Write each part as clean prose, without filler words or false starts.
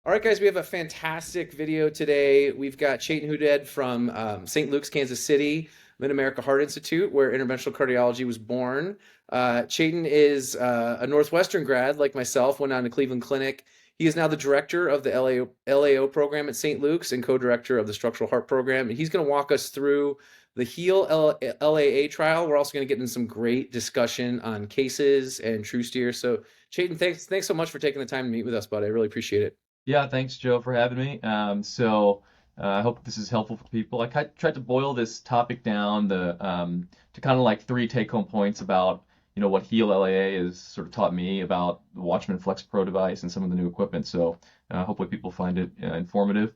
All right, guys, we have a fantastic video today. We've got Chetan Huded from St. Luke's, Kansas City, Mid-America Heart Institute, where interventional cardiology was born. Chetan is a Northwestern grad, like myself, went on to Cleveland Clinic. He is now the director of the LAO program at St. Luke's and co-director of the structural heart program. And he's going to walk us through the HEAL LAA trial. We're also going to get into some great discussion on cases and TruSteer. So, Chetan, thanks so much for taking the time to meet with us, bud. I really appreciate it. Yeah, thanks, Joe, for having me. I hope this is helpful for people. Tried to boil this topic down to kind of like three take-home points about what HEAL LAA has sort of taught me about the Watchman Flex Pro device and some of the new equipment. So hopefully people find it informative.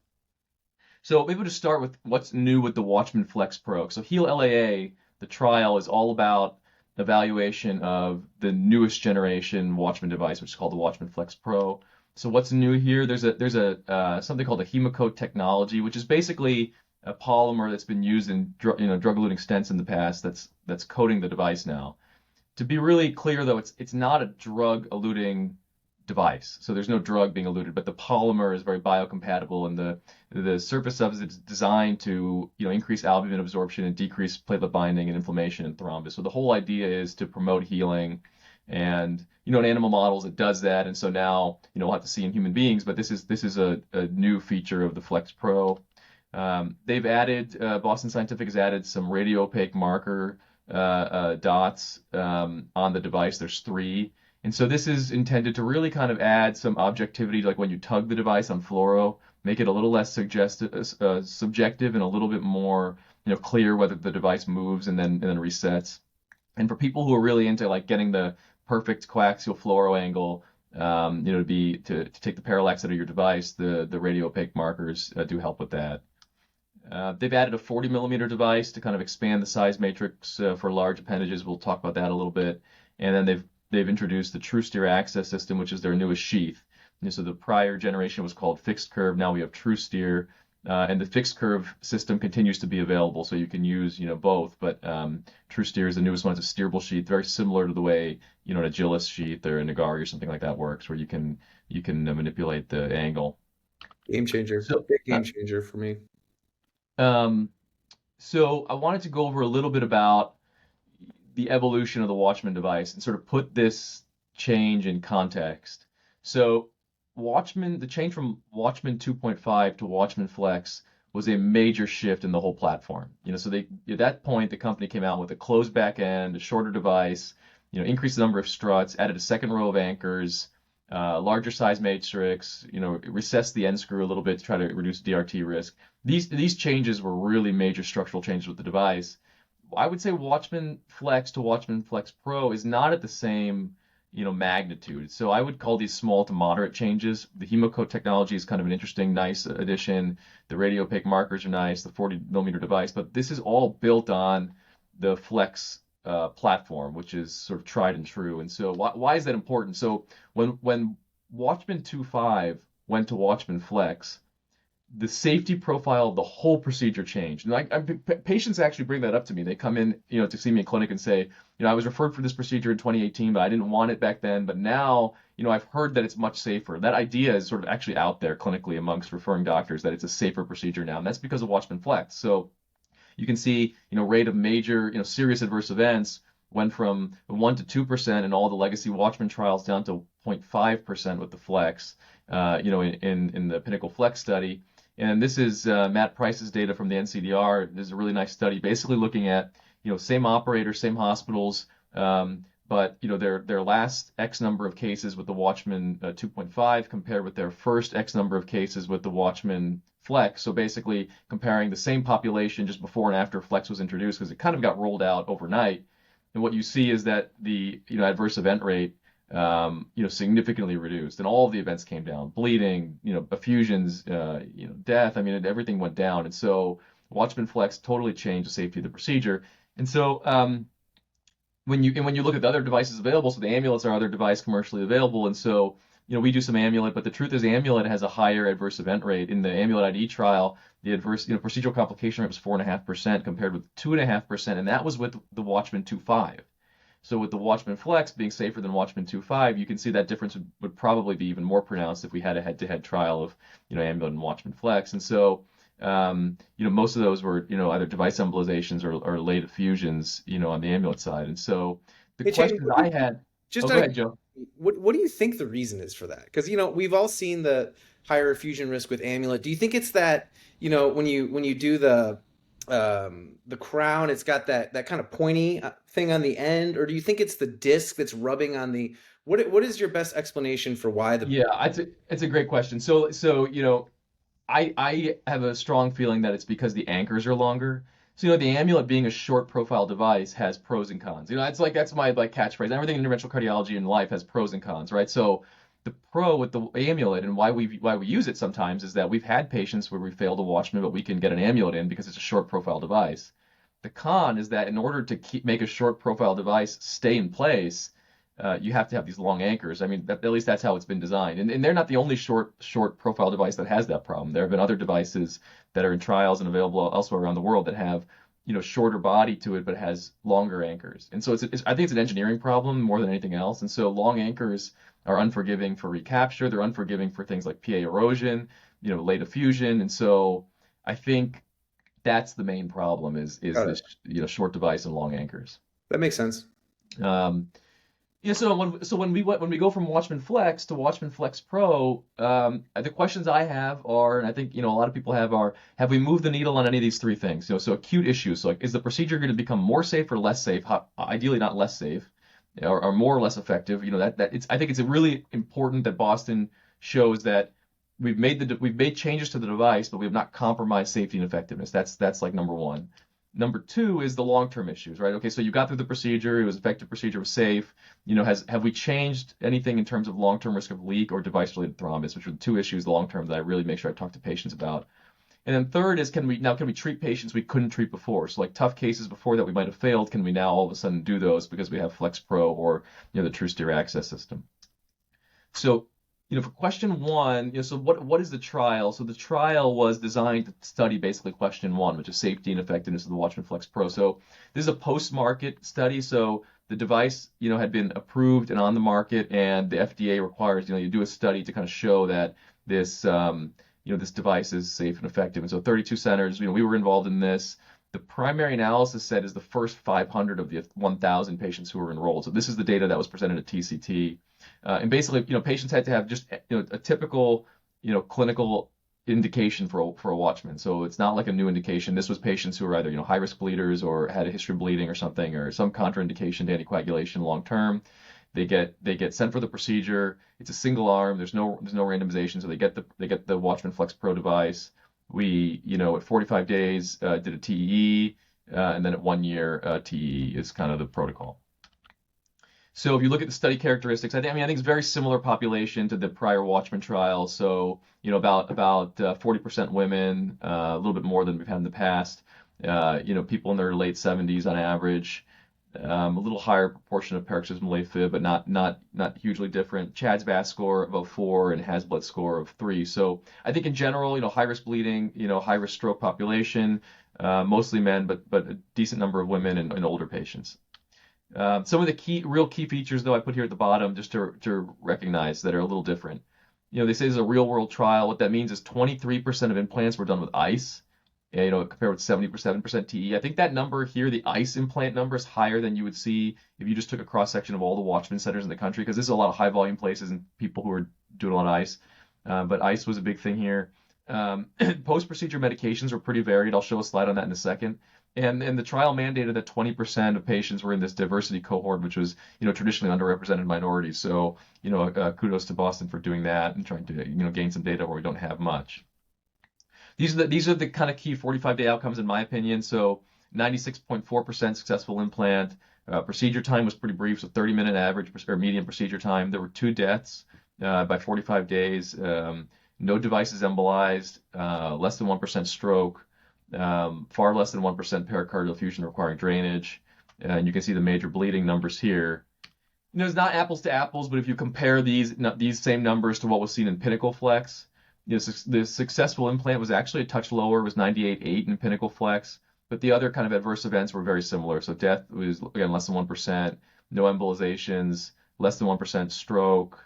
So maybe we'll just start with what's new with the Watchman Flex Pro. So HEAL LAA, the trial, is all about evaluation of the newest generation Watchman device, which is called the Watchman Flex Pro. So what's new here? There's a something called a hemocoat technology, which is basically a polymer that's been used in drug-eluting stents in the past. That's coating the device now. To be really clear, though, it's not a drug-eluting device. So there's no drug being eluted, but the polymer is very biocompatible, and the surface of it is designed to increase albumin absorption and decrease platelet binding and inflammation and thrombus. So the whole idea is to promote healing. And in animal models it does that, and so now we'll have to see in human beings. But this is a new feature of the Flex Pro. They've added Boston Scientific has added some radio opaque marker dots on the device. There's 3, and so this is intended to really kind of add some objectivity, like when you tug the device on fluoro, make it a little less subjective and a little bit more clear whether the device moves and then resets. And for people who are really into like getting the perfect coaxial fluoro angle, to take the parallax out of your device, the radio opaque markers do help with that. They've added a 40 millimeter device to kind of expand the size matrix for large appendages. We'll talk about that a little bit. And then they've introduced the TruSteer access system, which is their newest sheath. So the prior generation was called fixed curve. Now we have TruSteer. And the fixed curve system continues to be available, so you can use both. But TruSteer is the newest one. It's a steerable sheath, very similar to the way an Agilus sheath or a Nagari or something like that works, where you can manipulate the angle. Game changer. So, Big uh, game changer for me. um, so I wanted to go over a little bit about the evolution of the Watchman device and sort of put this change in context. So the change from Watchman 2.5 to Watchman Flex was a major shift in the whole platform. So at that point, the company came out with a closed back end, a shorter device, increased the number of struts, added a second row of anchors, larger size matrix, recessed the end screw a little bit to try to reduce DRT risk. These changes were really major structural changes with the device. I would say Watchman Flex to Watchman Flex Pro is not at the same magnitude. So I would call these small to moderate changes. The hemocoat technology is kind of an interesting, nice addition. The radio opaque markers are nice, the 40 millimeter device, but this is all built on the Flex platform, which is sort of tried and true. And so why is that important? So when Watchman 2.5 went to Watchman Flex, the safety profile of the whole procedure changed. And patients actually bring that up to me. They come in, to see me in clinic and say, I was referred for this procedure in 2018, but I didn't want it back then. But now, I've heard that it's much safer. That idea is sort of actually out there clinically amongst referring doctors, that it's a safer procedure now. And that's because of Watchman Flex. So you can see, rate of major, serious adverse events went from 1 to 2% in all the legacy Watchman trials down to 0.5% with the Flex, in the Pinnacle Flex study. And this is Matt Price's data from the NCDR. This is a really nice study, basically looking at same operators, same hospitals, but their last X number of cases with the Watchman 2.5 compared with their first X number of cases with the Watchman Flex. So basically comparing the same population just before and after Flex was introduced, because it kind of got rolled out overnight. And what you see is that the adverse event rate significantly reduced, and all of the events came down: bleeding, effusions, death. I mean, everything went down. And so Watchman Flex totally changed the safety of the procedure. And so when you look at the other devices available, so the amulets are other device commercially available, and so we do some amulet, but the truth is the amulet has a higher adverse event rate. In the amulet ID trial, the adverse procedural complication rate was 4.5% compared with 2.5%, and that was with the Watchman 2.5. So with the Watchman Flex being safer than Watchman 2.5, you can see that difference would probably be even more pronounced if we had a head-to-head trial of, Amulet and Watchman Flex. And so, most of those were, either device embolizations or late effusions, on the Amulet side. And so the Hey, Chayton, questions I had, just oh, out go of ahead, Joe. what do you think the reason is for that? Because we've all seen the higher fusion risk with Amulet. Do you think it's that when you do the crown, it's got that kind of pointy thing on the end, or do you think it's the disc that's rubbing on the what is your best explanation for why the Yeah, it's a great question. So I have a strong feeling that it's because the anchors are longer. So, the Amulet being a short profile device has pros and cons. It's like that's my catchphrase. Everything in interventional cardiology in life has pros and cons, right? So the pro with the Amulet and why we use it sometimes is that we've had patients where we fail to Watchman, but we can get an Amulet in because it's a short profile device. The con is that in order to make a short profile device stay in place, you have to have these long anchors. I mean, at least that's how it's been designed. And they're not the only short profile device that has that problem. There have been other devices that are in trials and available elsewhere around the world that have, shorter body to it, but has longer anchors. And so I think it's an engineering problem more than anything else. And so long anchors are unforgiving for recapture. They're unforgiving for things like PA erosion, late effusion. And so I think that's the main problem is got it. this, short device and long anchors. That makes sense. Um, Yeah, so when we go from Watchman Flex to Watchman Flex Pro, the questions I have are, and I think a lot of people have we moved the needle on any of these three things? So acute issues, so like is the procedure going to become more safe or less safe? Ideally not less safe, or more or less effective. I think it's really important that Boston shows that we've made changes to the device, but we have not compromised safety and effectiveness. That's like number one. Number two is the long-term issues, right? Okay, so you got through the procedure, it was effective procedure, was safe. Have we changed anything in terms of long-term risk of leak or device-related thrombus, which are the two issues long-term that I really make sure I talk to patients about. And then third is can we treat patients we couldn't treat before? So like tough cases before that we might have failed, can we now all of a sudden do those because we have Flex Pro or the TruSteer access system? So, for question one, so what is the trial? So the trial was designed to study basically question one, which is safety and effectiveness of the Watchman Flex Pro. So this is a post-market study. So the device, had been approved and on the market, and the FDA requires, you do a study to kind of show that this, this device is safe and effective. And so 32 centers, we were involved in this. The primary analysis set is the first 500 of the 1,000 patients who were enrolled. So this is the data that was presented at TCT. And basically, patients had to have just a typical, clinical indication for a Watchman. So it's not like a new indication. This was patients who were either, high risk bleeders or had a history of bleeding or something, or some contraindication to anticoagulation long term. They get sent for the procedure. It's a single arm. There's no randomization. So they get the Watchman Flex Pro device. We, at 45 days, did a TEE, and then at 1 year, TEE is kind of the protocol. So if you look at the study characteristics, I think it's very similar population to the prior Watchman trial. So, about 40% women, a little bit more than we've had in the past. People in their late 70s on average. A little higher proportion of paroxysmal AFib, but not hugely different. Chad's VAS score of 4 and Hasbled score of 3. So I think in general, high risk bleeding, high risk stroke population, mostly men, but a decent number of women and older patients. Some of the real key features, though, I put here at the bottom just to recognize that are a little different. They say it's a real world trial. What that means is 23% of implants were done with ice, compared with 77% TE. I think that number here, the ice implant number, is higher than you would see if you just took a cross section of all the Watchman centers in the country, because this is a lot of high volume places and people who are doing a lot of ice. But ice was a big thing here. Post-procedure medications were pretty varied. I'll show a slide on that in a second. And the trial mandated that 20% of patients were in this diversity cohort, which was, traditionally underrepresented minorities. So, kudos to Boston for doing that and trying to, gain some data where we don't have much. These are the kind of key 45-day outcomes in my opinion. So 96.4% successful implant. Procedure time was pretty brief, so 30-minute average or median procedure time. There were 2 deaths by 45 days. No devices embolized. Less than 1% stroke. Far less than 1% pericardial effusion requiring drainage. And you can see the major bleeding numbers here. It's not apples to apples, but if you compare these same numbers to what was seen in Pinnacle Flex, the successful implant was actually a touch lower, was 98.8 in Pinnacle Flex, but the other kind of adverse events were very similar. So death was, again, less than 1%. no embolizations, less than 1% stroke,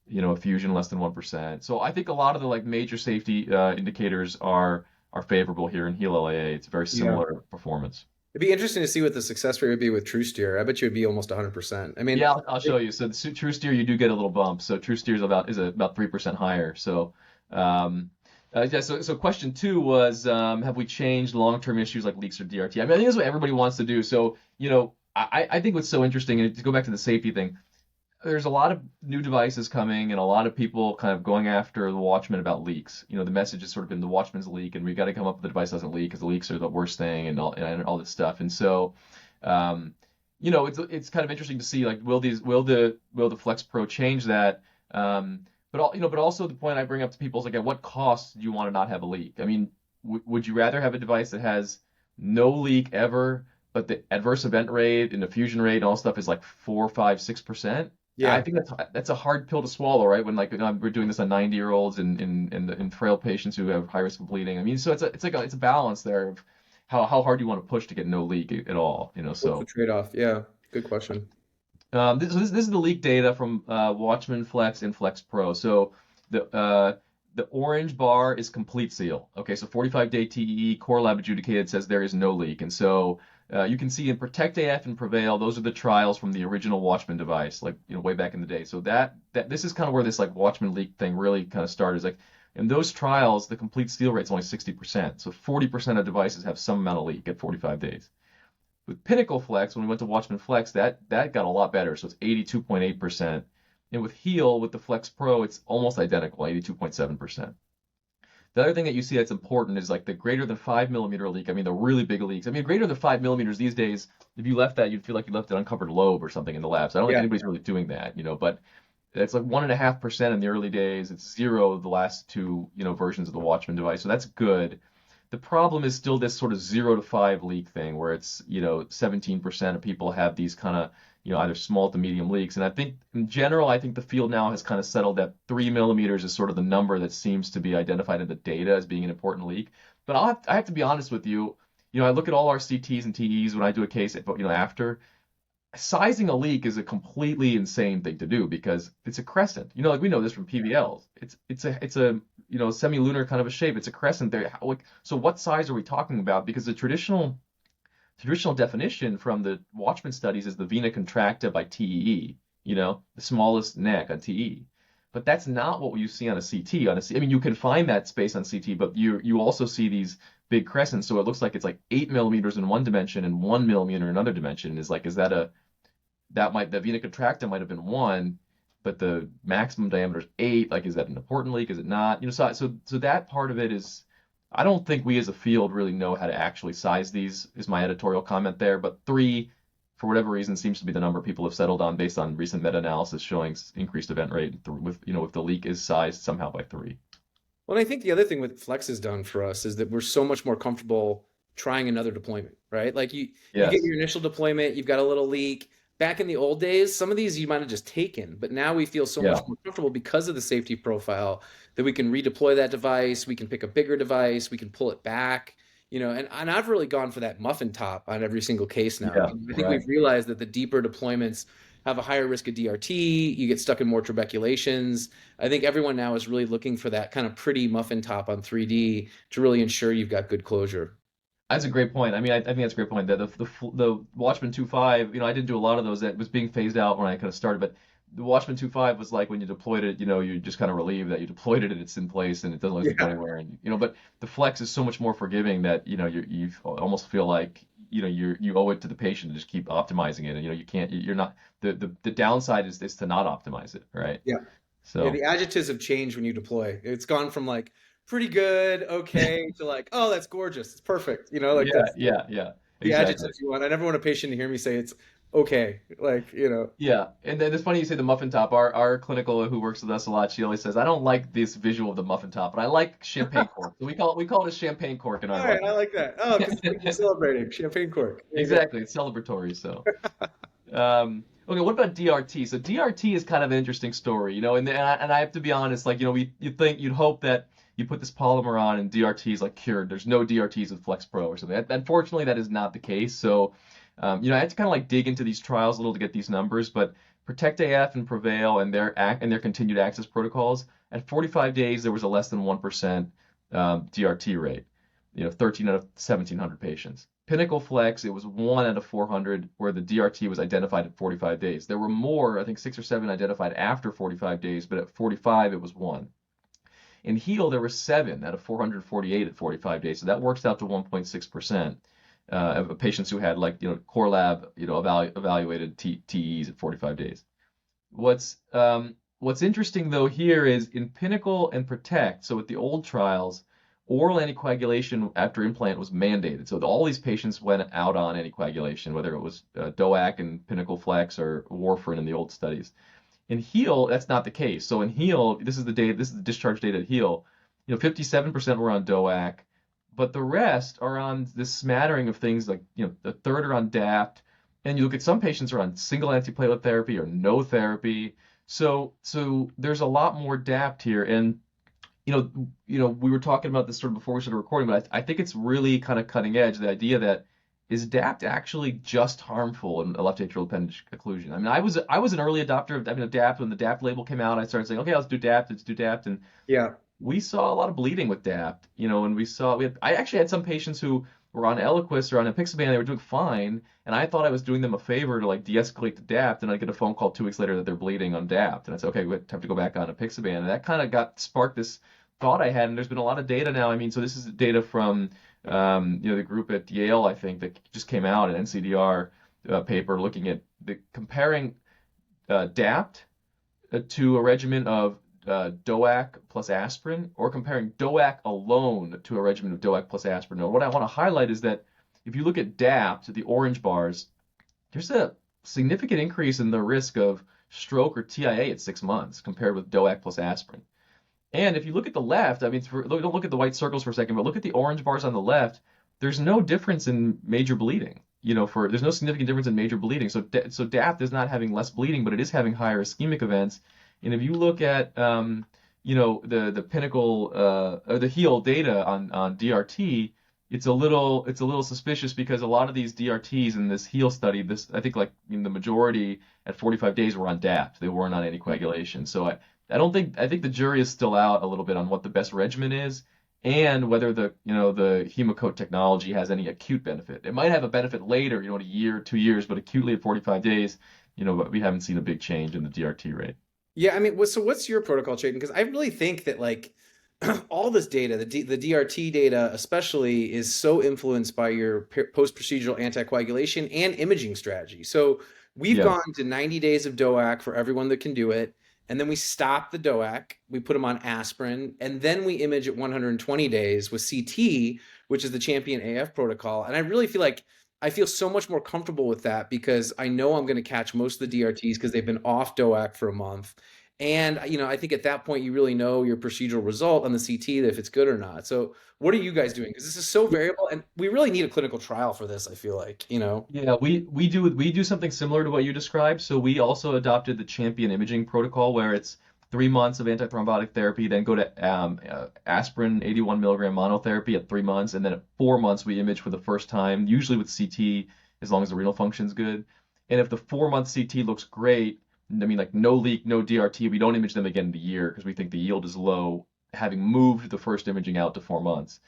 effusion less than 1%. So I think a lot of the like major safety indicators are favorable here in HEAL LAA. It's very Yeah. similar performance. It'd be interesting to see what the success rate would be with TruSteer. I bet you it'd be almost 100%. I mean, Yeah, I'll show you. So the TruSteer, you do get a little bump. So TruSteer is about 3% higher. So um, yeah. So question two was, have we changed long-term issues like leaks or DRT? I mean, I think that's what everybody wants to do. So I think what's so interesting, and to go back to the safety thing, there's a lot of new devices coming and a lot of people kind of going after the Watchman about leaks. The message has sort of been the Watchman's leak, and we got to come up with a device that doesn't leak because the leaks are the worst thing and all this stuff. And so, um, it's kind of interesting to see like will the Flex Pro change that? But also the point I bring up to people is like, at what cost do you want to not have a leak? I mean, would you rather have a device that has no leak ever, but the adverse event rate and the fusion rate and all stuff is like 4, 5, 6%? I yeah. think that's a hard pill to swallow, right? When like we're doing this on 90-year-olds and frail patients who have high risk of bleeding. I mean, so it's a balance there of how hard you want to push to get no leak at all. What's the So trade-off? Yeah. Good question. this is the leak data from Watchman Flex and Flex Pro. So the orange bar is complete seal. Okay, so 45-day TEE, core lab adjudicated, says there is no leak. And so you can see in Protect AF and Prevail, those are the trials from the original Watchman device, like way back in the day. So that this is kind of where this like Watchman leak thing really kind of started. Is like in those trials, the complete seal rate is only 60%. So 40% of devices have some amount of leak at 45 days. With Pinnacle Flex, when we went to Watchman Flex, that got a lot better. So it's 82.8%. And with HEAL, with the Flex Pro, it's almost identical, 82.7%. The other thing that you see that's important is like the greater than 5 millimeter leak. I mean, the really big leaks. I mean, greater than 5 millimeters these days, if you left that, you'd feel like you left an uncovered lobe or something in the lab. So I don't think Yeah. anybody's really doing that, but it's like 1.5% in the early days. It's 0 the last two, versions of the Watchman device. So that's good. The problem is still this sort of 0 to 5 leak thing where it's, 17% of people have these kind of, either small to medium leaks. And I think in general, I think the field now has kind of settled that 3 millimeters is sort of the number that seems to be identified in the data as being an important leak. But I have to be honest with you. I look at all our CTs and TEs when I do a case, after sizing a leak is a completely insane thing to do because it's a crescent. Like we know this from PVLs. It's a semi-lunar kind of a shape. It's a crescent there. So what size are we talking about? Because the traditional definition from the Watchman studies is the vena contracta by TEE, the smallest neck on TE. But that's not what you see on a CT. I mean, you can find that space on CT, but you also see these big crescents. So it looks like it's like 8 millimeters in one dimension and 1 millimeter in another dimension. The vena contracta might have been 1, but the maximum diameter is 8. Like, is that an important leak? Is it not? So that part of it is, I don't think we as a field really know how to actually size these, is my editorial comment there. But 3, for whatever reason, seems to be the number people have settled on based on recent meta-analysis showing increased event rate if the leak is sized somehow by 3. Well, I think the other thing what Flex has done for us is that we're so much more comfortable trying another deployment, right? Like you get Yes. your initial deployment, you've got a little leak. Back in the old days, some of these you might have just taken, but now we feel so much Yeah. more comfortable because of the safety profile that we can redeploy that device, we can pick a bigger device, we can pull it back, and I've really gone for that muffin top on every single case now. Yeah. I think Right. we've realized that the deeper deployments have a higher risk of DRT, you get stuck in more trabeculations. I think everyone now is really looking for that kind of pretty muffin top on 3D to really ensure you've got good closure. That's a great point. I mean, I think that's a great point. The Watchman 2.5, I didn't do a lot of those. That was being phased out when I kind of started, but the Watchman 2.5 was like when you deployed it, you're just kind of relieved that you deployed it and it's in place and it doesn't let you go Yeah. anywhere. And but the Flex is so much more forgiving that you almost feel like you owe it to the patient to just keep optimizing it. And you can't, you're not, the downside is to not optimize it, right? Yeah. Yeah, So the adjectives have changed when you deploy. It's gone from like pretty good, okay, to like, oh, that's gorgeous. It's perfect. Like yeah, that's yeah, the exactly. adjectives you want. I never want a patient to hear me say it's okay. Like. Yeah, and then it's funny you say the muffin top. Our clinical who works with us a lot, she always says, "I don't like this visual of the muffin top, but I like champagne cork." So we call it a champagne cork in All our right, lab. I like that. Oh, because you're celebrating champagne cork. There you go. Exactly, it's celebratory. So, okay, what about DRT? So DRT is kind of an interesting story, and I have to be honest, like you'd hope that you put this polymer on and DRT is like cured. There's no DRTs with Flex Pro or something. Unfortunately, that is not the case. So I had to kind of like dig into these trials a little to get these numbers, but Protect AF and Prevail and their continued access protocols, at 45 days there was a less than 1% DRT rate. 13 out of 1,700 patients. Pinnacle Flex, it was 1 out of 400 where the DRT was identified at 45 days. There were more, I think 6 or 7 identified after 45 days, but at 45 it was 1. In HEAL, there were 7 out of 448 at 45 days, so that works out to 1.6% of patients who had core lab evaluated TEs at 45 days. What's interesting though here is in Pinnacle and Protect, so with the old trials, oral anticoagulation after implant was mandated. So all these patients went out on anticoagulation, whether it was DOAC and Pinnacle Flex or warfarin in the old studies. In HEAL, that's not the case. So in HEAL, this is the discharge data at HEAL. 57% were on DOAC, but the rest are on this smattering of things like, a third are on DAPT, and you look at some patients are on single antiplatelet therapy or no therapy. So there's a lot more DAPT here, and we were talking about this sort of before we started recording, but I think it's really kind of cutting edge, the idea that is DAPT actually just harmful in a left atrial appendage occlusion? I mean, I was an early adopter of DAPT. When the DAPT label came out, I started saying, okay, let's do DAPT, and Yeah. we saw a lot of bleeding with DAPT, and I actually had some patients who were on Eliquis or on apixaban, they were doing fine, and I thought I was doing them a favor to like de-escalate to DAPT, and I get a phone call 2 weeks later that they're bleeding on DAPT, and I said, okay, we have to go back on apixaban, and that kind of sparked this thought I had, and there's been a lot of data now. I mean, so this is data from the group at Yale, I think, that just came out, an NCDR paper looking at comparing DAPT to a regimen of DOAC plus aspirin, or comparing DOAC alone to a regimen of DOAC plus aspirin. Now, what I want to highlight is that if you look at DAPT, the orange bars, there's a significant increase in the risk of stroke or TIA at 6 months compared with DOAC plus aspirin. And if you look at the left, I mean, don't look at the white circles for a second, but look at the orange bars on the left. There's no difference in major bleeding. There's no significant difference in major bleeding. So DAPT is not having less bleeding, but it is having higher ischemic events. And if you look at the Pinnacle or the HEAL data on DRT, it's a little suspicious, because a lot of these DRTs in this HEAL study, I think the majority at 45 days were on DAPT. They weren't on anticoagulation. So I think the jury is still out a little bit on what the best regimen is, and whether the Hemocoat technology has any acute benefit. It might have a benefit later, a year, 2 years, but acutely at 45 days, we haven't seen a big change in the DRT rate. Yeah, I mean, so what's your protocol, Chayton? Because I really think that all this data, the DRT data especially, is so influenced by your post-procedural anticoagulation and imaging strategy. So we've Yeah. gone to 90 days of DOAC for everyone that can do it, and then we stop the DOAC, we put them on aspirin, and then we image at 120 days with CT, which is the Champion AF protocol. And I really feel like I feel so much more comfortable with that, because I know I'm going to catch most of the DRTs because they've been off DOAC for a month. And, I think at that point, you really know your procedural result on the CT, if it's good or not. So what are you guys doing? Because this is so variable, and we really need a clinical trial for this, I feel like. Yeah, we do something similar to what you described. So we also adopted the Champion imaging protocol, where it's 3 months of antithrombotic therapy, then go to aspirin 81 milligram monotherapy at 3 months, and then at 4 months we image for the first time, usually with CT, as long as the renal function's good. And if the 4-month CT looks great, I mean, like no leak, no DRT, we don't image them again in the year, because we think the yield is low, having moved the first imaging out to 4 months.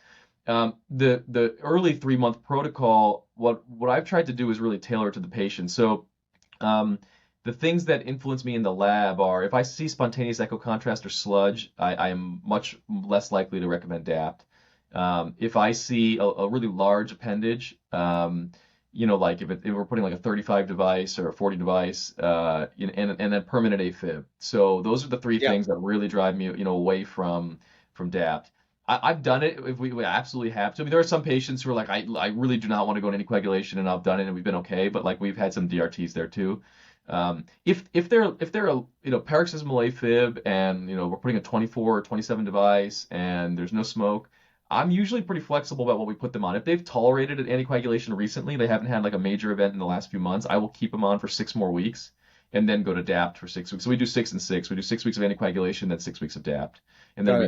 The early 3-month protocol, what I've tried to do is really tailor it to the patient. So the things that influence me in the lab are, if I see spontaneous echo contrast or sludge, I am much less likely to recommend DAPT. If I see a really large appendage, like if we're putting like a 35 device or a 40 device, and then permanent AFib. So those are the three things that really drive me, away from DAPT. I've done it if we absolutely have to. I mean, there are some patients who are like, I really do not want to go into anticoagulation, and I've done it and we've been okay, but we've had some DRTs there too. If they're a paroxysmal AFib, and we're putting a 24 or 27 device and there's no smoke, I'm usually pretty flexible about what we put them on. If they've tolerated an anticoagulation recently, they haven't had a major event in the last few months, I will keep them on for 6 more weeks. and then go to DAPT for 6 weeks. So we do 6 and 6. We do 6 weeks of anticoagulation, then 6 weeks of DAPT, and then Got we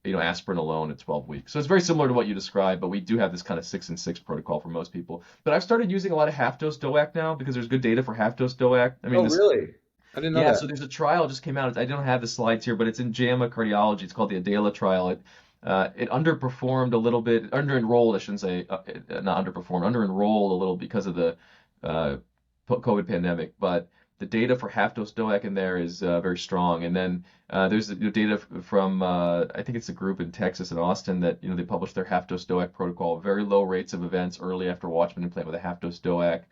it. do aspirin alone at 12 weeks. So it's very similar to what you described, but we do have this kind of 6 and 6 protocol for most people. But I've started using a lot of half dose DOAC now because there's good data for half dose DOAC. I mean, Oh, this really? I didn't know yeah, that. so there's a trial just came out. I don't have the slides here, but it's in JAMA Cardiology. It's called the ADALA trial. It underperformed a little bit, under-enrolled, I shouldn't say, not underperformed, under-enrolled a little because of the uh, COVID pandemic. But the data for half-dose DOAC in there is very strong. And then there's data from, I think it's a group in Texas and Austin that, they published their half-dose DOAC protocol, very low rates of events early after Watchman implant with a half-dose DOAC.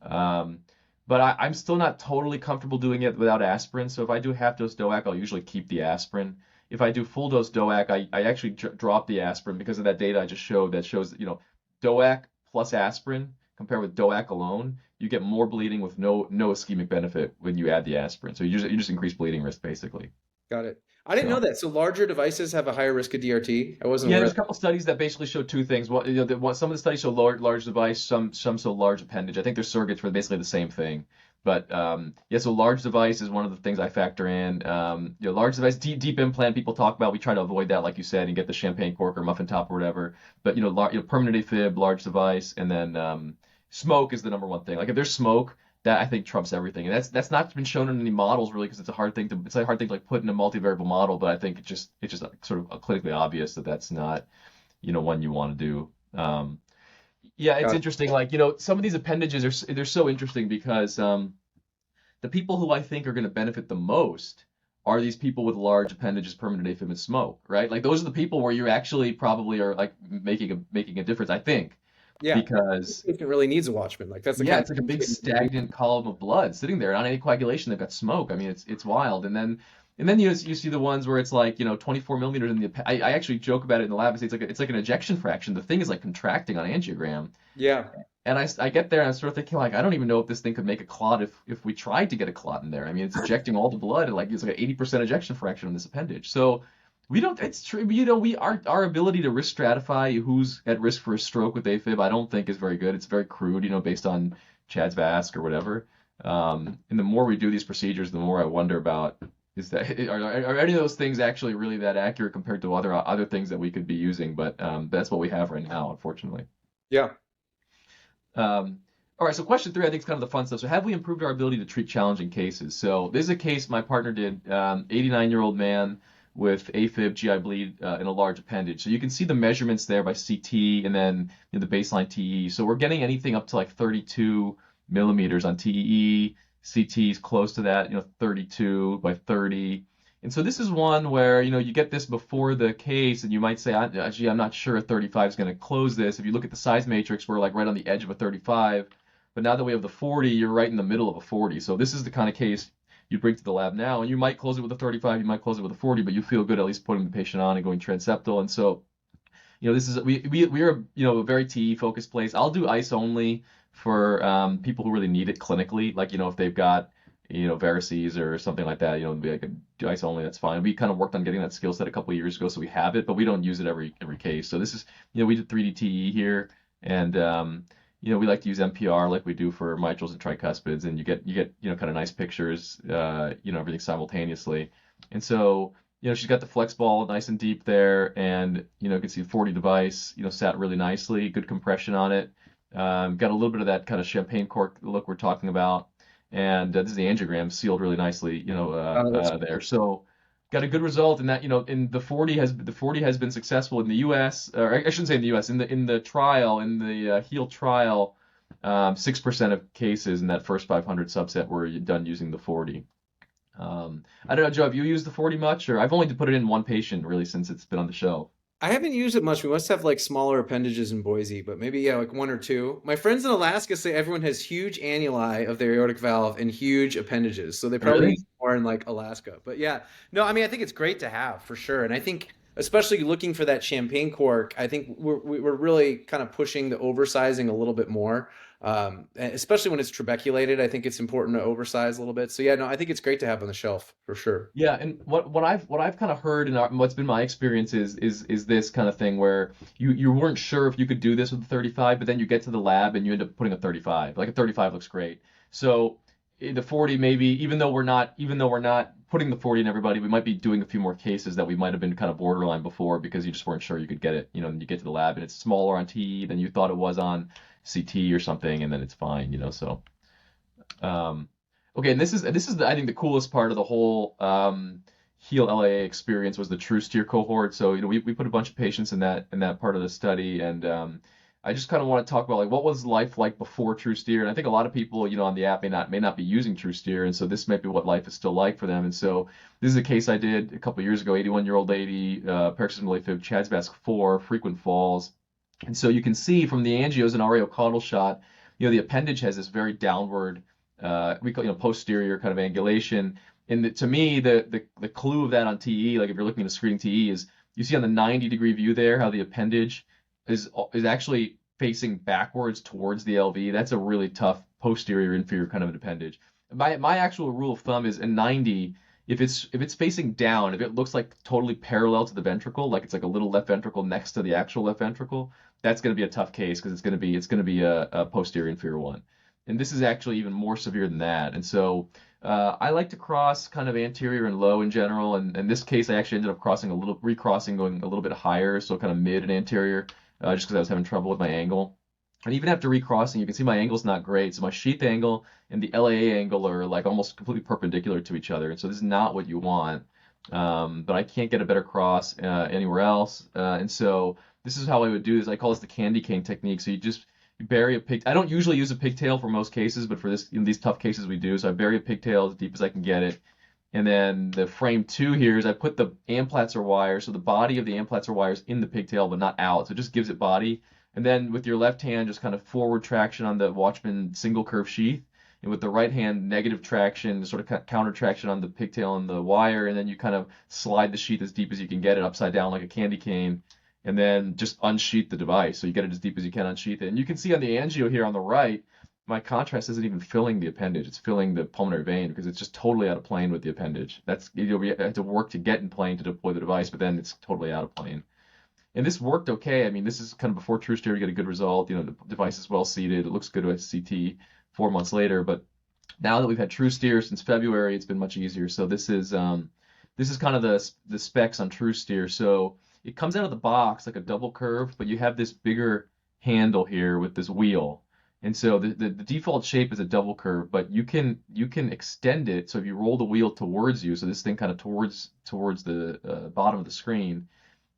Um, but I'm still not totally comfortable doing it without aspirin. So if I do half-dose DOAC, I'll usually keep the aspirin. If I do full-dose DOAC, I actually drop the aspirin because of that data I just showed that shows that, DOAC plus aspirin compared with DOAC alone, you get more bleeding with no ischemic benefit when you add the aspirin. So you just increase bleeding risk basically. Got it. I didn't know So. that. So larger devices have a higher risk of DRT. I wasn't Yeah, aware there's of a couple studies that basically show two things. Some of the studies show large device, some show large appendage. I think they're surrogates for basically the same thing. But yeah, so large device is one of the things I factor in. Large device, deep implant people talk about. We try to avoid that, like you said, and get the champagne cork or muffin top or whatever. But permanent AFib, large device, and then smoke is the number one thing. Like if there's smoke, that I think trumps everything. And that's not been shown in any models really because it's a hard thing to like put in a multivariable model. But I think it's just sort of clinically obvious that that's not one you want to do. Yeah, it's Got it. interesting. Like some of these appendages they're so interesting because the people who I think are going to benefit the most are these people with large appendages, permanent AFib, and smoke, right? Like those are the people where you actually probably are like making a difference. I think Yeah. This because patient really needs a Watchman. Like that's the yeah, kind it's like a big of stagnant column of blood sitting there on anticoagulation. They've got smoke. I mean, it's wild. And then you see the ones where it's like 24 millimeters in the. I actually joke about it in the lab. I say it's like an ejection fraction. The thing is like contracting on angiogram. Yeah. And I get there and I'm sort of thinking like I don't even know if this thing could make a clot if we tried to get a clot in there. I mean, it's ejecting all the blood and like it's like an 80% ejection fraction on this appendage. So we don't. It's true. Our ability to risk stratify who's at risk for a stroke with AFib, I don't think is very good. It's very crude, based on Chad's VASC or whatever. And the more we do these procedures, the more I wonder about are any of those things actually really that accurate compared to other things that we could be using? But that's what we have right now, unfortunately. Yeah. All right, so question 3, I think is kind of the fun stuff. So have we improved our ability to treat challenging cases? So this is a case my partner did, 89-year-old man with AFib, GI bleed in a large appendage. So you can see the measurements there by CT and then the baseline TE. So we're getting anything up to like 32 millimeters on TE. CT is close to that, 32 by 30. And so this is one where, you get this before the case and you might say, gee, I'm not sure a 35 is going to close this. If you look at the size matrix, we're like right on the edge of a 35. But now that we have the 40, you're right in the middle of a 40. So this is the kind of case you bring to the lab now. And you might close it with a 35, you might close it with a 40, but you feel good at least putting the patient on and going transeptal. And so, this is we're a very TE focused place. I'll do ice only for people who really need it clinically, like if they've got varices or something like that, be like do ice only, that's fine. We kind of worked on getting that skill set a couple of years ago, so we have it, but we don't use it every case. So this is we did 3D TE here, and we like to use MPR like we do for mitrals and tricuspids, and you get kind of nice pictures, everything simultaneously. And so she's got the flex ball nice and deep there, and you can see the 40 device sat really nicely, good compression on it. Got a little bit of that kind of champagne cork look we're talking about, and this is the angiogram sealed really nicely, there. So got a good result in that, in the 40 has been successful in the U.S. or I shouldn't say in the U.S. in the trial in the HEAL trial, 6% of cases in that first 500 subset were done using the 40. I don't know, Joe, have you used the 40 much, or I've only put it in one patient really since it's been on the show. I haven't used it much. We must have like smaller appendages in Boise, but maybe like one or two. My friends in Alaska say everyone has huge annuli of their aortic valve and huge appendages, so they probably Really? use more in like Alaska. But yeah, no, I mean I think it's great to have for sure, and I think especially looking for that champagne cork, I think we're really kind of pushing the oversizing a little bit more, especially when it's trabeculated. I think it's important to oversize a little bit. So yeah, no, I think it's great to have on the shelf for sure. Yeah, and what I've kind of heard and what's been my experience is this kind of thing where you weren't sure if you could do this with a 35, but then you get to the lab and you end up putting a 35. Like a 35 looks great. So the 40 maybe, even though we're not putting the 40 in everybody, we might be doing a few more cases that we might have been kind of borderline before because you just weren't sure you could get it, and you get to the lab and it's smaller on TE than you thought it was on CT or something, and then it's fine. So um, okay, and this is I think the coolest part of the whole HEAL LAA experience was the TruSteer cohort. So we put a bunch of patients in that part of the study, and I just kind of want to talk about like what was life like before TruSteer. And I think a lot of people on the app may not be using TruSteer, and so this might be what life is still like for them. And so this is a case I did a couple of years ago. 81-year-old lady, paroxysmal AFib, CHA2DS2-VASc 4, frequent falls. And so you can see from the angios and RAO caudal shot, the appendage has this very downward, we call posterior kind of angulation. And to me, the clue of that on TE, like if you're looking at a screening TE, is you see on the 90-degree view there how the appendage is actually facing backwards towards the LV. That's a really tough posterior inferior kind of an appendage. My actual rule of thumb is in 90, if it's facing down, if it looks like totally parallel to the ventricle, like it's like a little left ventricle next to the actual left ventricle, that's going to be a tough case because it's going to be a posterior inferior one. And this is actually even more severe than that. And so I like to cross kind of anterior and low in general. And in this case, I actually ended up recrossing going a little bit higher, so kind of mid and anterior, just because I was having trouble with my angle. And even after recrossing, you can see my angle's not great. So my sheath angle and the LAA angle are like almost completely perpendicular to each other. And so this is not what you want. But I can't get a better cross anywhere else. And so this is how I would do this. I call this the candy cane technique. So you bury a pig. I don't usually use a pigtail for most cases, but for these tough cases we do. So I bury a pigtail as deep as I can get it. And then the frame 2 here is I put the Amplatzer wire, so the body of the Amplatzer wire is in the pigtail but not out, so it just gives it body. And then with your left hand, just kind of forward traction on the Watchman single curve sheath, and with the right hand, negative traction, sort of counter traction on the pigtail and the wire, and then you kind of slide the sheath as deep as you can get it upside down like a candy cane, and then just unsheath the device. So you get it as deep as you can, unsheath it. And you can see on the angio here on the right, my contrast isn't even filling the appendage. It's filling the pulmonary vein because it's just totally out of plane with the appendage. You have to work to get in plane to deploy the device, but then it's totally out of plane. And this worked okay. I mean, this is kind of before TruSteer to get a good result. The device is well seated. It looks good with CT 4 months later. But now that we've had TruSteer since February, it's been much easier. So this is kind of the specs on TruSteer. So it comes out of the box like a double curve, but you have this bigger handle here with this wheel. And so the default shape is a double curve, but you can extend it. So if you roll the wheel towards you, so this thing kind of towards the bottom of the screen,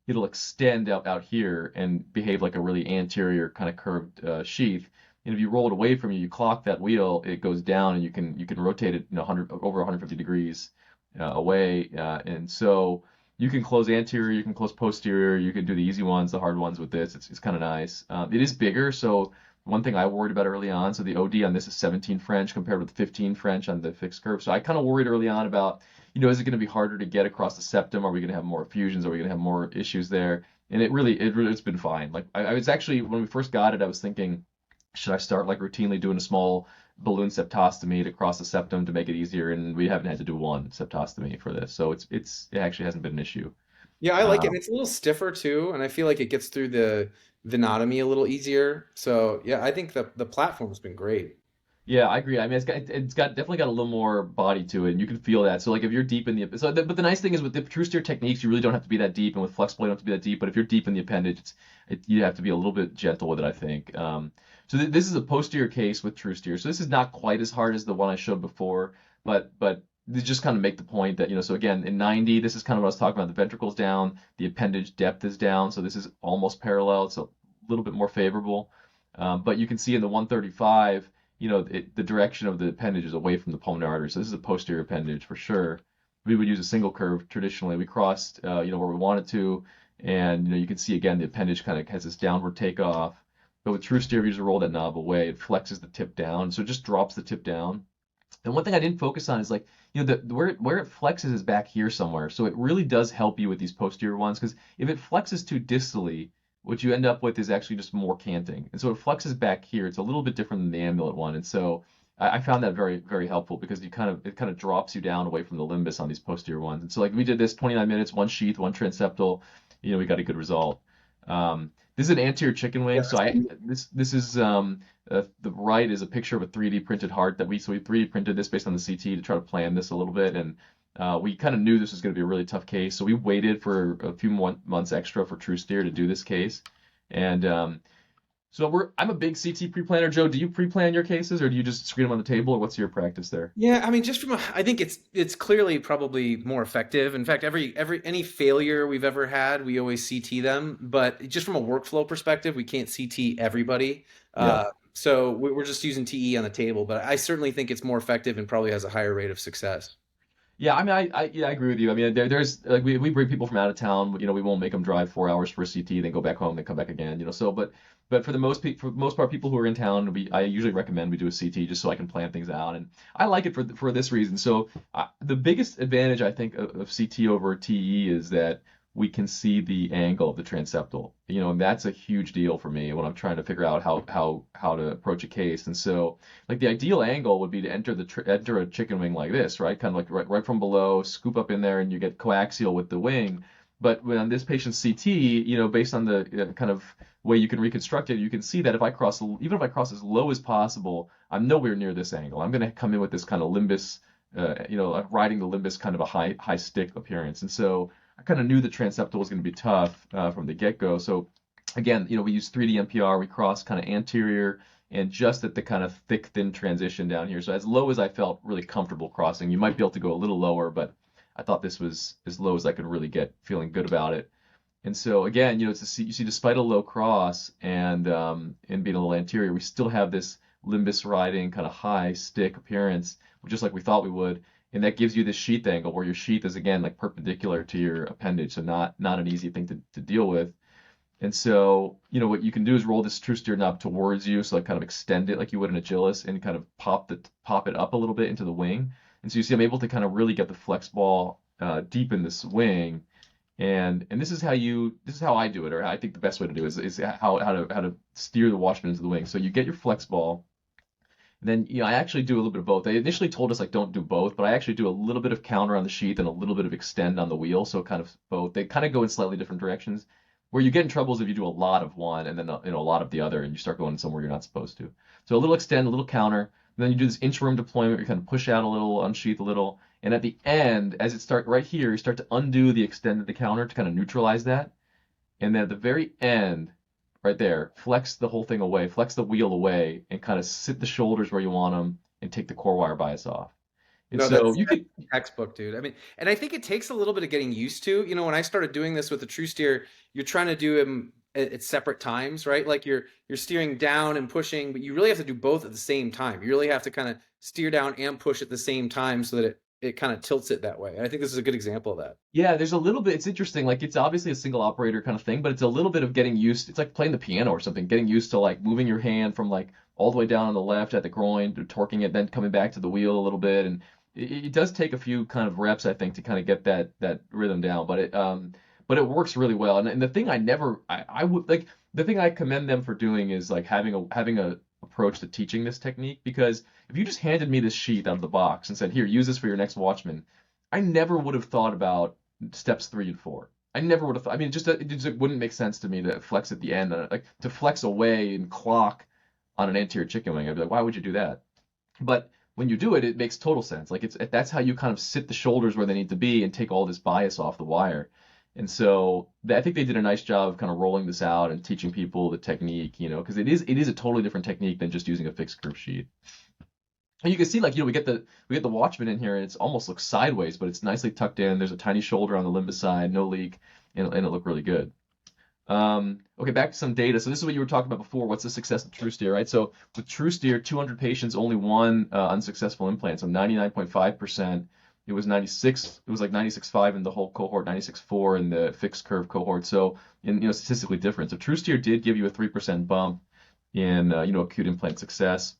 it'll extend out here and behave like a really anterior kind of curved sheath. And if you roll it away from you, you clock that wheel, it goes down, and you can rotate it over 150 degrees away. And so you can close anterior, you can close posterior, you can do the easy ones, the hard ones with this. It's kind of nice. It is bigger, so one thing I worried about early on, so the OD on this is 17 French compared with 15 French on the fixed curve. So I kind of worried early on about, is it going to be harder to get across the septum? Are we going to have more effusions? Are we going to have more issues there? And it's been fine. Like I was actually, when we first got it, I was thinking, should I start like routinely doing a small balloon septostomy to cross the septum to make it easier? And we haven't had to do one septostomy for this. So it actually hasn't been an issue. Yeah, I like it. And Um, it's a little stiffer too, and I feel like it gets through the venotomy a little easier. So yeah, I think the platform's been great. Yeah, I agree. I mean, it's got definitely got a little more body to it, and you can feel that. So like if you're deep in but the nice thing is with the TruSteer techniques, you really don't have to be that deep, and with flexible, you don't have to be that deep. But if you're deep in the appendage, you have to be a little bit gentle with it, I think. So this is a posterior case with TruSteer. So this is not quite as hard as the one I showed before, but they just kind of make the point that so again in 90, this is kind of what I was talking about. The ventricle's down, the appendage depth is down, so this is almost parallel. It's a little bit more favorable. But you can see in the 135. The direction of the appendage is away from the pulmonary artery. So this is a posterior appendage for sure. We would use a single curve traditionally. We crossed, where we wanted to, and you can see again the appendage kind of has this downward takeoff. But with TruSteer, we just roll that knob away. It flexes the tip down, so it just drops the tip down. And one thing I didn't focus on is like, where it flexes is back here somewhere. So it really does help you with these posterior ones, because if it flexes too distally, what you end up with is actually just more canting. And so it flexes back here. It's a little bit different than the amulet one. And so I found that very, very helpful because it kind of drops you down away from the limbus on these posterior ones. And so like we did this 29 minutes, one sheath, one transeptal, we got a good result. This is an anterior chicken wing. So Yes. this is the right is a picture of a 3D printed heart that we 3D printed this based on the CT to try to plan this a little bit, and we kind of knew this was going to be a really tough case, so we waited for a few months extra for TruSteer to do this case, and so I'm a big CT pre-planner. Joe, do you pre-plan your cases, or do you just screen them on the table, or what's your practice there? Yeah, I mean, I think it's clearly probably more effective. In fact, any failure we've ever had, we always CT them. But just from a workflow perspective, we can't CT everybody. Yeah. So we're just using TE on the table. But I certainly think it's more effective and probably has a higher rate of success. Yeah, I mean, I agree with you. I mean, there's like we bring people from out of town. We won't make them drive 4 hours for a CT, then go back home, then come back again. So, but for for the most part, people who are in town, I usually recommend we do a CT just so I can plan things out, and I like it for this reason. So, the biggest advantage I think of CT over TE is that we can see the angle of the transeptal. And that's a huge deal for me when I'm trying to figure out how to approach a case. And so, like the ideal angle would be to enter a chicken wing like this, right? Kind of like right from below, scoop up in there, and you get coaxial with the wing. But when on this patient's CT, based on the kind of way you can reconstruct it, you can see that even if I cross as low as possible, I'm nowhere near this angle. I'm going to come in with this kind of limbus, riding the limbus kind of a high stick appearance. And so I kind of knew the transeptal was going to be tough from the get-go. So again, we use 3D MPR. We cross kind of anterior and just at the kind of thick, thin transition down here. So as low as I felt really comfortable crossing. You might be able to go a little lower, but I thought this was as low as I could really get, feeling good about it. And so again, you see, despite a low cross and being a little anterior, we still have this limbus riding kind of high stick appearance, just like we thought we would. And that gives you this sheath angle where your sheath is again like perpendicular to your appendage, so not an easy thing to deal with. And so, what you can do is roll this TruSteer knob towards you, so like kind of extend it like you would an Agilus and kind of pop it up a little bit into the wing. And so you see I'm able to kind of really get the flex ball deep in this wing. And this is how I do it, or I think the best way to do it is how to steer the Watchman into the wing. So you get your flex ball. Then, I actually do a little bit of both. They initially told us like don't do both, but I actually do a little bit of counter on the sheath and a little bit of extend on the wheel. So kind of both. They kind of go in slightly different directions. Where you get in trouble is if you do a lot of one and then a lot of the other, and you start going somewhere you're not supposed to. So a little extend, a little counter, and then you do this inchworm deployment where you kind of push out a little, unsheath a little, and at the end, as it start right here, you start to undo the extend of the counter to kind of neutralize that, and then at the very end, right there, flex the whole thing away, flex the wheel away, and kind of sit the shoulders where you want them, and take the core wire bias off. And No, so that's you could, textbook, dude. I mean, and I think it takes a little bit of getting used to. When I started doing this with the TruSteer, you're trying to do them at separate times, right? Like you're steering down and pushing, but you really have to do both at the same time. You really have to kind of steer down and push at the same time so that it kind of tilts it that way. And I think this is a good example of that. yeah, there's a little bit, it's interesting. Like it's obviously a single operator kind of thing, but it's a little bit of getting used. It's like playing the piano or something, getting used to like moving your hand from like all the way down on the left at the groin to torquing it, then coming back to the wheel a little bit. And it does take a few kind of reps, I think, to kind of get that rhythm down. But it works really well. And the thing I would like, the thing I commend them for doing is like having a approach to teaching this technique, because if you just handed me this sheet out of the box and said, here, use this for your next Watchman, I never would have thought about steps 3 and 4. I never would have thought, I mean, it just wouldn't make sense to me to flex at the end, like to flex away and clock on an anterior chicken wing. I'd be like, why would you do that? But when you do it, it makes total sense. Like that's how you kind of sit the shoulders where they need to be and take all this bias off the wire. And so I think they did a nice job of kind of rolling this out and teaching people the technique, because it is a totally different technique than just using a fixed curve sheet. And you can see, like, we get the Watchman in here, and it almost looks sideways, but it's nicely tucked in. There's a tiny shoulder on the limbus side, no leak, and it looked really good. Okay, back to some data. So this is what you were talking about before. What's the success of TruSteer, right? So with TruSteer, 200 patients, only one unsuccessful implant. So 99.5%. It was 96. It was like 96.5 in the whole cohort, 96.4 in the fixed curve cohort. So statistically different. So TruSteer did give you a 3% bump in acute implant success.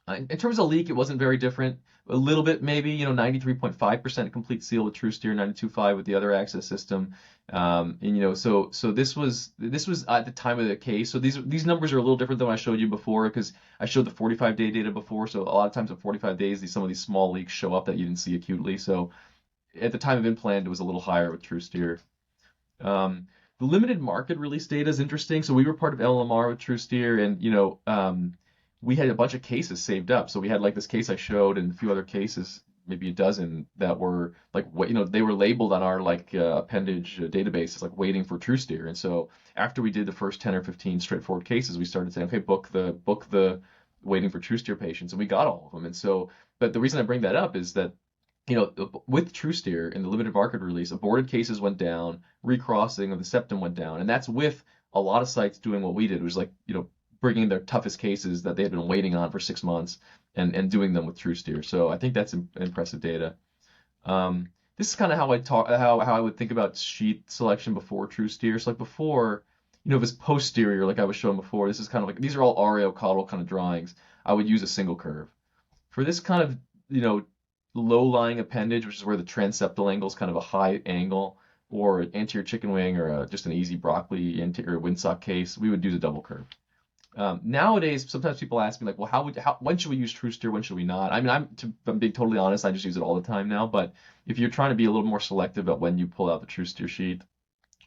In terms of leak, it wasn't very different. A little bit, maybe, 93.5% complete seal with TruSteer, 92.5 with the other access system. So this was at the time of the case. So these numbers are a little different than what I showed you before, because I showed the 45-day data before. So a lot of times at 45 days, some of these small leaks show up that you didn't see acutely. So at the time of implant, it was a little higher with TruSteer. The limited market release data is interesting. So we were part of LMR with TruSteer, and we had a bunch of cases saved up. So we had like this case I showed, and a few other cases, maybe a dozen, that were like they were labeled on our like appendage database as like waiting for TruSteer. And so after we did the first 10 or 15 straightforward cases, we started saying, okay, book the waiting for TruSteer patients, and we got all of them. And so, but the reason I bring that up is that with TruSteer in the limited market release, aborted cases went down, recrossing of the septum went down, and that's with a lot of sites doing what we did. It was like, bringing their toughest cases that they had been waiting on for 6 months and doing them with TruSteer. So I think that's impressive data. This is kind of how I would think about sheath selection before TruSteer. So like before, if it's posterior, like I was showing before, this is kind of like, these are all areocaudal kind of drawings. I would use a single curve. For this kind of, low-lying appendage, which is where the transeptal angle is kind of a high angle, or an anterior chicken wing, or just an easy broccoli anterior windsock case, we would use a double curve. Nowadays, sometimes people ask me like, well, when should we use TruSteer? When should we not? I mean, I'm being totally honest, I just use it all the time now. But if you're trying to be a little more selective about when you pull out the TruSteer sheet,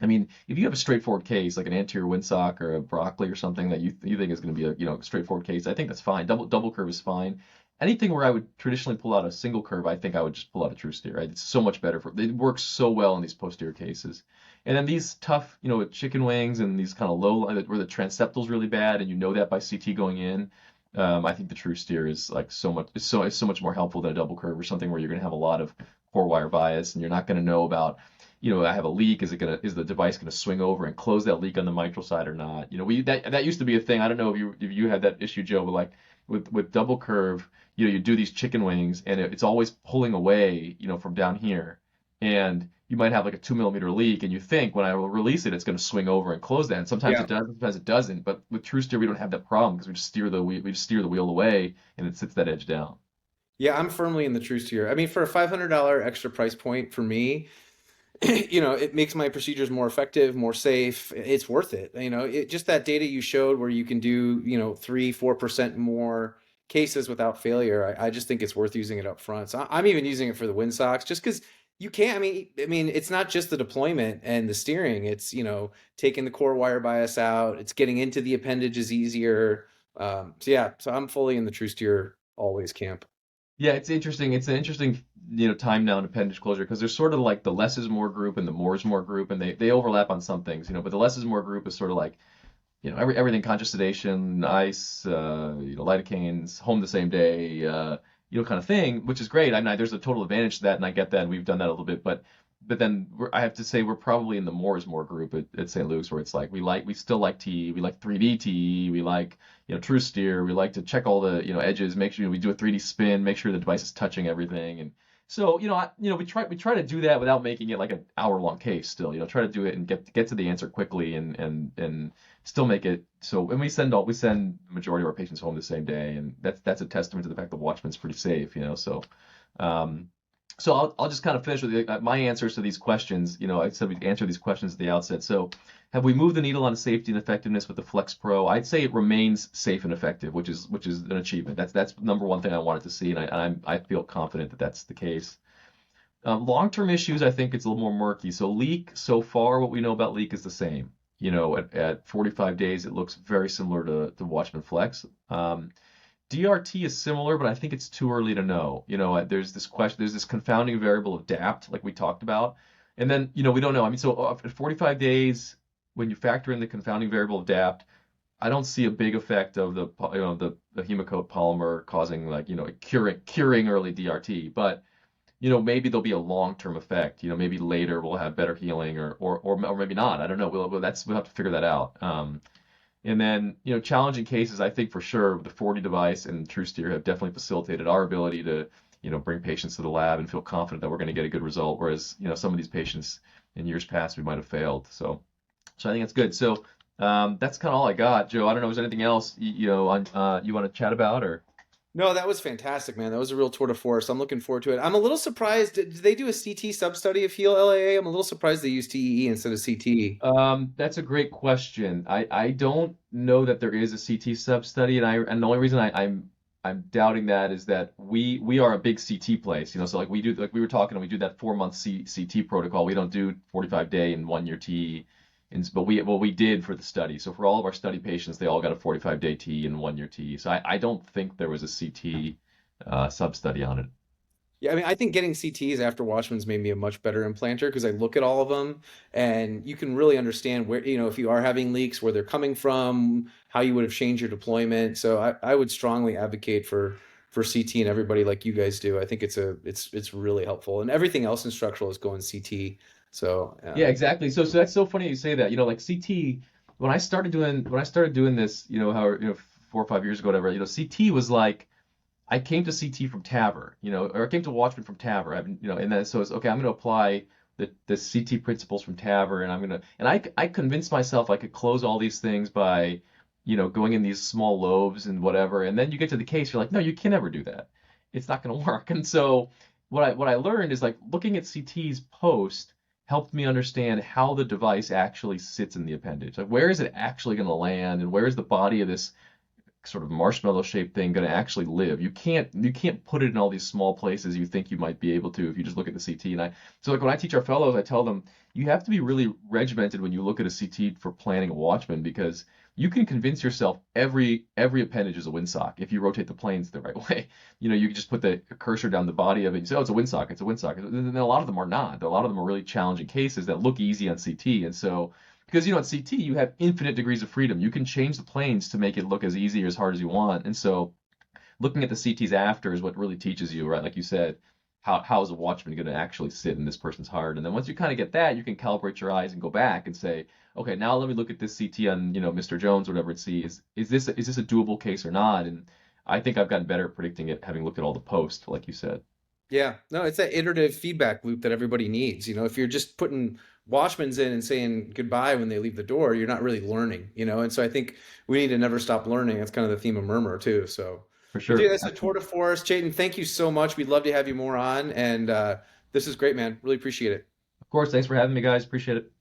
I mean, if you have a straightforward case like an anterior windsock or a broccoli or something that you think is going to be a straightforward case, I think that's fine. Double curve is fine. Anything where I would traditionally pull out a single curve, I think I would just pull out a TruSteer. Right? It's so much better it works so well in these posterior cases. And then these tough, with chicken wings and these kind of low, where the transeptal is really bad, and that by CT going in, I think the TruSteer is like it's so much more helpful than a double curve or something where you're going to have a lot of core wire bias, and you're not going to know about, I have a leak. Is the device going to swing over and close that leak on the mitral side or not? That used to be a thing. I don't know if you had that issue, Joe, but like with double curve, you do these chicken wings, and it's always pulling away, from down here, and you might have like a 2 millimeter leak, and you think when I will release it, it's going to swing over and close that. And sometimes it does, sometimes it doesn't. But with TruSteer, we don't have that problem because we just steer the wheel away, and it sits that edge down. Yeah, I'm firmly in the TruSteer. I mean, for a $500 extra price point for me, it makes my procedures more effective, more safe. It's worth it. Just that data you showed where you can do, 3-4% more cases without failure. I just think it's worth using it up front. So I'm even using it for the windsocks just because you can't. I mean, it's not just the deployment and the steering. It's, taking the core wire bias out. It's getting into the appendages easier. So I'm fully in the TruSteer always camp. Yeah, it's interesting. It's an interesting, time now in appendage closure because there's sort of like the less is more group and the more is more group, and they overlap on some things, but the less is more group is sort of like, everything conscious sedation, ice, lidocaines, home the same day, kind of thing, which is great. I mean, there's a total advantage to that, and I get that, and we've done that a little bit, but then I have to say we're probably in the more is more group at St. Luke's, where it's like we still like TE, we like 3D TE, we like TruSteer, we like to check all the edges, make sure we do a 3D spin, make sure the device is touching everything, and so we try to do that without making it like an hour-long case. Still, try to do it and get to the answer quickly and still make it so. And we send the majority of our patients home the same day, and that's a testament to the fact that Watchman's pretty safe. So. So I'll just kind of finish with my answers to these questions. I said we'd answer these questions at the outset. So have we moved the needle on safety and effectiveness with the Flex Pro? I'd say it remains safe and effective, which is an achievement. That's number one thing I wanted to see, and I feel confident that that's the case. Long-term issues, I think it's a little more murky. So leak, so far what we know about leak is the same. At 45 days, it looks very similar to Watchman Flex. DRT is similar, but I think it's too early to know. There's this confounding variable of DAPT, like we talked about, and then we don't know. I mean, so at 45 days, when you factor in the confounding variable of DAPT, I don't see a big effect of the hemocoat polymer causing curing early DRT, but maybe there'll be a long-term effect. Maybe later we'll have better healing, or maybe not. I don't know. We'll have to figure that out. And then, challenging cases, I think for sure the 40 device and TruSteer have definitely facilitated our ability to, bring patients to the lab and feel confident that we're going to get a good result. Whereas, some of these patients in years past, we might have failed. So I think that's good. So that's kind of all I got, Joe. I don't know. Is there anything else, you want to chat about or? No, that was fantastic, man. That was a real tour de force. I'm looking forward to it. I'm a little surprised. Did they do a CT sub-study of HEAL LAA? I'm a little surprised they used TEE instead of CT. That's a great question. I don't know that there is a CT sub-study, and the only reason I'm doubting that is that we are a big CT place, so like we were talking, we do that 4-month CT protocol. We don't do 45-day and 1-year TE. But we did for the study. So for all of our study patients, they all got a 45-day T and 1 year T. So I don't think there was a CT sub study on it. Yeah, I mean, I think getting CTs after Watchman's made me a much better implanter because I look at all of them and you can really understand where, if you are having leaks, where they're coming from, how you would have changed your deployment. So I would strongly advocate for CT and everybody like you guys do. I think it's really helpful. And everything else in structural is going CT. So Yeah, exactly. So that's so funny you say that. Like CT, when I started doing this, how 4 or 5 years ago, whatever, CT was like I came to CT from TAVR, or I came to Watchman from TAVR. And then so it's okay. I'm going to apply the CT principles from TAVR, and I convinced myself I could close all these things by, going in these small lobes and whatever. And then you get to the case, you're like, no, you can never do that. It's not going to work. And so what I learned is like looking at CT's post helped me understand how the device actually sits in the appendage. Like where is it actually going to land, and where is the body of this sort of marshmallow shaped thing going to actually live? You can't put it in all these small places you think you might be able to if you just look at the CT. So like when I teach our fellows, I tell them you have to be really regimented when you look at a CT for planning a Watchman, because you can convince yourself every appendage is a windsock if you rotate the planes the right way. You can just put the cursor down the body of it and you say, oh, it's a windsock, it's a windsock. And then a lot of them are not. A lot of them are really challenging cases that look easy on CT. And so because on CT you have infinite degrees of freedom. You can change the planes to make it look as easy or as hard as you want. And so looking at the CTs after is what really teaches you, right? Like you said, how is a Watchman going to actually sit in this person's heart? And then once you kind of get that, you can calibrate your eyes and go back and say, okay, now let me look at this CT on Mr. Jones, whatever, and see is this a doable case or not? And I think I've gotten better at predicting it, having looked at all the posts, like you said. yeah, no, it's that iterative feedback loop that everybody needs. If you're just putting Watchmans in and saying goodbye when they leave the door, you're not really learning. And so I think we need to never stop learning. That's kind of the theme of Murmur too. So, For but dude, sure. that's a tour de force. Chayton, thank you so much. We'd love to have you more on. And this is great, man. Really appreciate it. Of course. Thanks for having me, guys. Appreciate it.